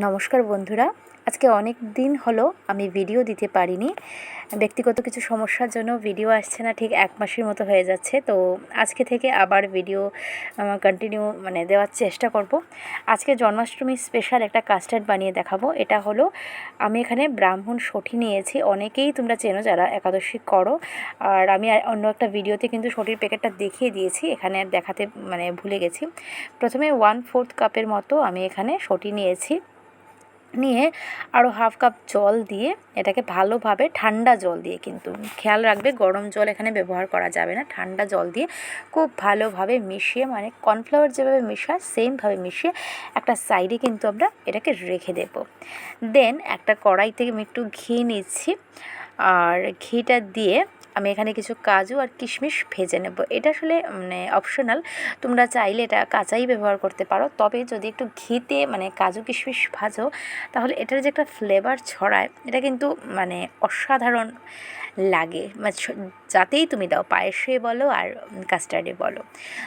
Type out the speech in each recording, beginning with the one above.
নমস্কার বন্ধুরা, আজকে অনেক দিন হলো আমি ভিডিও দিতে পারিনি। ব্যক্তিগত কিছু সমস্যার জন্য ভিডিও আসছে না, ঠিক 1 মাসের মতো হয়ে যাচ্ছে। তো আজকে থেকে আবার ভিডিও কন্টিনিউ দেওয়ার চেষ্টা করব। আজকে জন্মাষ্টমী স্পেশাল একটা কাস্টার্ড বানিয়ে দেখাবো। এটা হলো, আমি এখানে ব্রাহ্মণ সঠি নিয়েছি। অনেকেই তোমরা চেনো যারা একাদশী করো। আর আমি অন্য একটা ভিডিওতে কিন্তু সঠির প্যাকেটটা দেখিয়ে দিয়েছি, এখানে আর দেখাতে ভুলে গেছি। প্রথমে 1/4 কাপের মতো আমি এখানে সঠি নিয়েছি। নিয়ে আরও 1/2 কাপ জল দিয়ে এটাকে ভালোভাবে, ঠান্ডা জল দিয়ে, কিন্তু খেয়াল রাখবে গরম জল এখানে ব্যবহার করা যাবে না। ঠান্ডা জল দিয়ে খুব ভালোভাবে মিশিয়ে, কর্নফ্লাওয়ার যেভাবে মিশায় সেমভাবে মিশিয়ে একটা সাইডে কিন্তু আমরা এটাকে রেখে দেব। দেন একটা কড়াইতে আমি একটু ঘি নিচ্ছি, আর ঘিটা দিয়ে আমি এখানে কিছু কাজু আর কিশমিশ ভেজে নেব। এটা আসলে অপশনাল, তোমরা চাইলে এটা কাঁচাই ব্যবহার করতে পারো। তবে যদি একটু ঘিতে কাজু কিশমিশ ভাজো, তাহলে এটার যে একটা ফ্লেভার ছড়ায়, এটা কিন্তু অসাধারণ লাগে। যাতেই তুমি দাও, পায়েসে বলো আর কাস্টার্ডে বলো।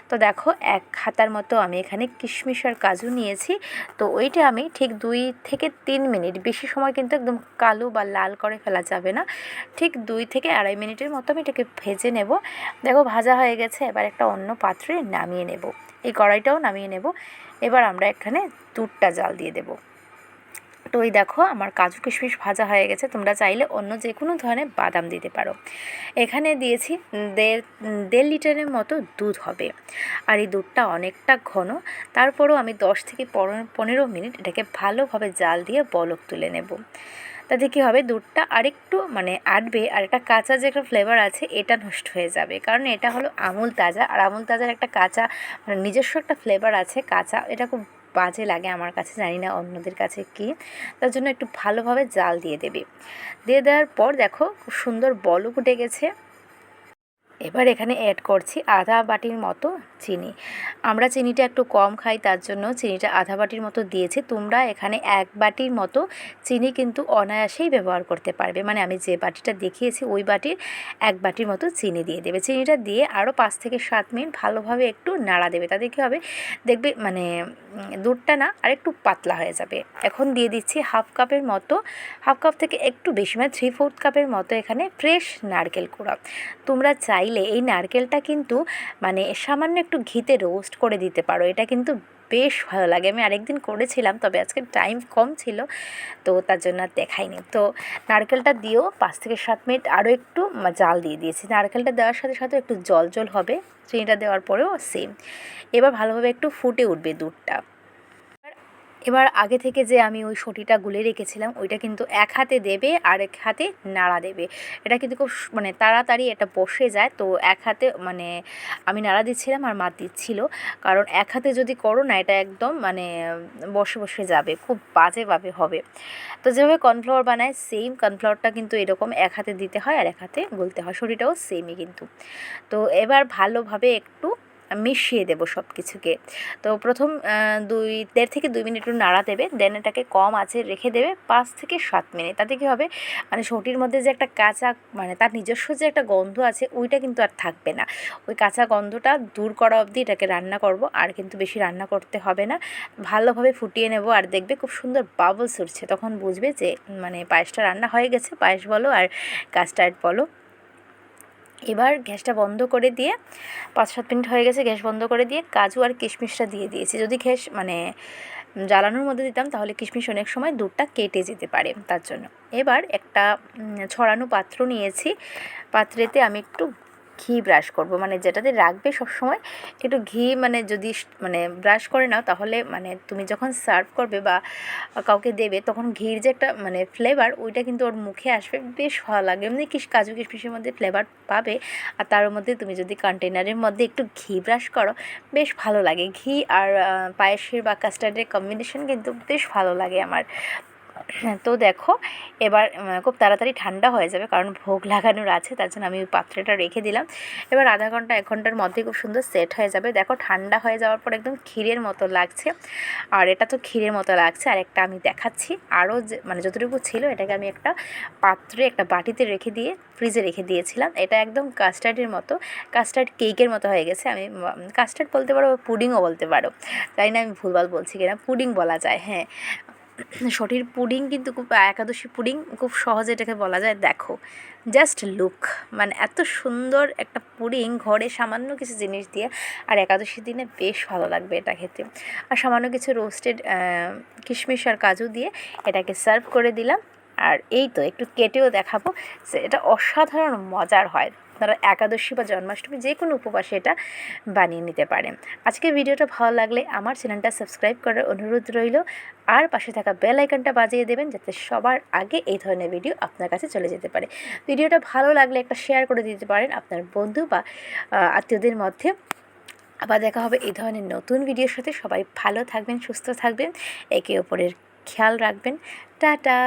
তো দেখো, 1 হাতার মতো আমি এখানে কিশমিশ আর কাজু নিয়েছি। তো ওইটা আমি ঠিক 2 থেকে 3 মিনিট, বেশি সময় কিন্তু একদম কালো বা লাল করে ফেলা যাবে না, ঠিক 2 থেকে 2.5 মিনিটের মতো আমি এটাকে ভেজে নেব। দেখো ভাজা হয়ে গেছে। এবার একটা অন্য পাত্রে নামিয়ে নেব, এই কড়াইটাও নামিয়ে নেব। এবার আমরা এখানে দুধটা জাল দিয়ে দেব। তো এই দেখো, আমার কাজু কিশমিশ ভাজা হয়ে গেছে। তোমরা চাইলে অন্য যে কোনো ধরনের বাদাম দিতে পারো। এখানে দিয়েছি 1.5 লিটারের মতো দুধ হবে, আর এই দুধটা অনেকটা ঘন। তারপরও আমি 10 থেকে 15 মিনিট এটাকে ভালোভাবে জাল দিয়ে বলক তুলে নেব। তাতে কী হবে, দুধটা আরেকটু আটবে, আর একটা কাঁচা যে একটা ফ্লেভার আছে এটা নষ্ট হয়ে যাবে। কারণ এটা হলো আমুল তাজা, আর আমুল তাজার একটা কাঁচা নিজস্ব একটা ফ্লেভার আছে কাঁচা, এটা খুব বাজে লাগে আমার কাছে, জানি না অন্যদের কাছে কী। তার জন্য একটু ভালোভাবে জাল দিয়ে দেবে। দিয়ে দেওয়ার পর দেখো খুব সুন্দর বলক উঠে গেছে। এবার এখানে অ্যাড করছি আধা বাটির মতো চিনি। আমরা চিনিটা একটু কম খাই, তার জন্য চিনিটা আধা বাটির মতো দিয়েছি। তোমরা এখানে 1 বাটির মতো চিনি কিন্তু অনায়াসেই ব্যবহার করতে পারবে। আমি যে বাটিটা দেখিয়েছি ওই বাটির 1 বাটির মতো চিনি দিয়ে দেবে। চিনিটা দিয়ে আরও 5 থেকে 7 মিনিট ভালোভাবে একটু নাড়া দেবে। তাতে কী হবে, দেখবে দুধটা না আরেকটু পাতলা হয়ে যাবে। এখন দিয়ে দিচ্ছি 1/2 কাপের মতো, 1/2 কাপ থেকে একটু বেশি, 3/4 কাপের মতো এখানে ফ্রেশ নারকেল কুড়া। তোমরা চাইলে এই নারকেলটা কিন্তু সামান্য একটু ঘিতে রোস্ট করে দিতে পারো, এটা কিন্তু বেশ ভালো লাগে। আমি আরেকদিন করেছিলাম, তবে আজকে টাইম কম ছিল, তো তার জন্য আর দেখাইনি। তো নারকেলটা দিয়েও 5 থেকে 7 মিনিট আরও একটু জাল দিয়ে দিয়েছি। নারকেলটা দেওয়ার সাথে সাথে একটু জল জল হবে, চিনিটা দেওয়ার পরেও সেম। এবার ভালোভাবে একটু ফুটে উঠবে দুধটা। এবার আগে থেকে যে আমি ওই সটিটা গুলে রেখেছিলাম, ওইটা কিন্তু 1 হাতে দেবে আর 1 হাতে নাড়া দেবে। এটা কিন্তু খুব তাড়াতাড়ি এটা বসে যায়। তো 1 হাতে আমি নাড়া দিচ্ছিলাম আর মা দিচ্ছিল, কারণ 1 হাতে যদি করো না, এটা একদম বসে বসে যাবে, খুব বাজেভাবে হবে। তো যেভাবে কর্নফ্লাওয়ার বানায়, সেম কর্নফ্লাওয়ারটা কিন্তু এরকম 1 হাতে দিতে হয় আর 1 হাতে গুলতে হয়। সটিটাও সেমই কিন্তু। তো এবার ভালোভাবে একটু মিশিয়ে দেবো সব কিছুকে। তো প্রথম 1.5 থেকে 2 মিনিট একটু নাড়া দেবে, দেন এটাকে কম আঁচে রেখে দেবে 5 থেকে 7 মিনিট। তাতে কী হবে, সটির মধ্যে যে একটা কাঁচা তার নিজস্ব যে একটা গন্ধ আছে, ওইটা কিন্তু আর থাকবে না। ওই কাঁচা গন্ধটা দূর করা অবধি এটাকে রান্না করব, আর কিন্তু বেশি রান্না করতে হবে না। ভালোভাবে ফুটিয়ে নেব, আর দেখবে খুব সুন্দর বাবলস উঠছে, তখন বুঝবে যে পায়েসটা রান্না হয়ে গেছে। পায়েস বলো আর কাস্টার্ড বলো। এবার গ্যাসটা বন্ধ করে দিয়ে 5-7 মিনিট হয়ে গেছে, গ্যাস বন্ধ করে দিয়ে কাজু আর কিশমিশটা দিয়ে দিয়েছি। যদি গ্যাস জ্বালানোর মধ্যে দিতাম, তাহলে কিশমিশ অনেক সময় দুধটা কেটে যেতে পারে, তার জন্য। এবার একটা ছড়ানো পাত্র নিয়েছি, পাত্রেতে আমি একটু ঘি ব্রাশ করব, যেটাতে রাখবে সবসময় একটু ঘি, যদি ব্রাশ করে নাও, তাহলে তুমি যখন সার্ভ করবে বা কাউকে দেবে, তখন ঘির যে একটা ফ্লেভার, ওইটা কিন্তু ওর মুখে আসবে, বেশ ভালো লাগে। এমনি কাজু কিশমিশের মধ্যে ফ্লেভার পাবে, আর তার মধ্যে তুমি যদি কন্টেনারের মধ্যে একটু ঘি ব্রাশ করো, বেশ ভালো লাগে। ঘি আর পায়েসের বা কাস্টার্ডের কম্বিনেশন কিন্তু বেশ ভালো লাগে আমার। তো দেখো, এবার খুব তাড়াতাড়ি ঠান্ডা হয়ে যাবে, কারণ ভোগ লাগানোর আছে, তার জন্য আমি ওই পাত্রটা রেখে দিলাম। এবার আধা ঘন্টা 1 ঘন্টার মধ্যে খুব সুন্দর সেট হয়ে যাবে। দেখো ঠান্ডা হয়ে যাওয়ার পর একদম ক্ষীরের মতো লাগছে, আর এটা তো ক্ষীরের মতো লাগছে। আর একটা আমি দেখাচ্ছি, আরও যে যতটুকু ছিল, এটাকে আমি একটা পাত্রে, একটা বাটিতে রেখে দিয়ে ফ্রিজে রেখে দিয়েছিলাম। এটা একদম কাস্টার্ডের মতো, কাস্টার্ড কেকের মতো হয়ে গেছে। আমি কাস্টার্ড বলতে পারো, পুডিংও বলতে পারো, তাই না, আমি ভুলভাল বলছি কিনা, পুডিং বলা যায়, হ্যাঁ। সটির পুডিং কিন্তু খুব একাদশী পুডিং খুব সহজে এটাকে বলা যায়। দেখো জাস্ট লুক, মানে এত সুন্দর একটা পুডিং ঘরে সামান্য কিছু জিনিস দিয়ে, আর একাদশীর দিনে বেশ ভালো লাগবে এটা খেতে। আর সামান্য কিছু রোস্টেড কিশমিশ আর কাজু দিয়ে এটাকে সার্ভ করে দিলাম। আর এই তো একটু কেটেও দেখাবো যে এটা অসাধারণ মজার হয়। আপনারা একাদশী বা জন্মাষ্টমী যে কোনো উপবাসে এটা বানিয়ে নিতে পারেন। আজকের ভিডিওটা ভালো লাগলে আমার চ্যানেলটা সাবস্ক্রাইব করার অনুরোধ রইল, আর পাশে থাকা বেল আইকনটা বাজিয়ে দেবেন যাতে সবার আগে এই ধরনের ভিডিও আপনার কাছে চলে যেতে পারে। ভিডিওটা ভালো লাগলে একটা শেয়ার করে দিতে পারেন আপনার বন্ধু বা আত্মীয়দের মধ্যে। আবার দেখা হবে এই ধরনের নতুন ভিডিওর সাথে। সবাই ভালো থাকবেন, সুস্থ থাকবেন, একে অপরের খেয়াল রাখবেন। টাটা।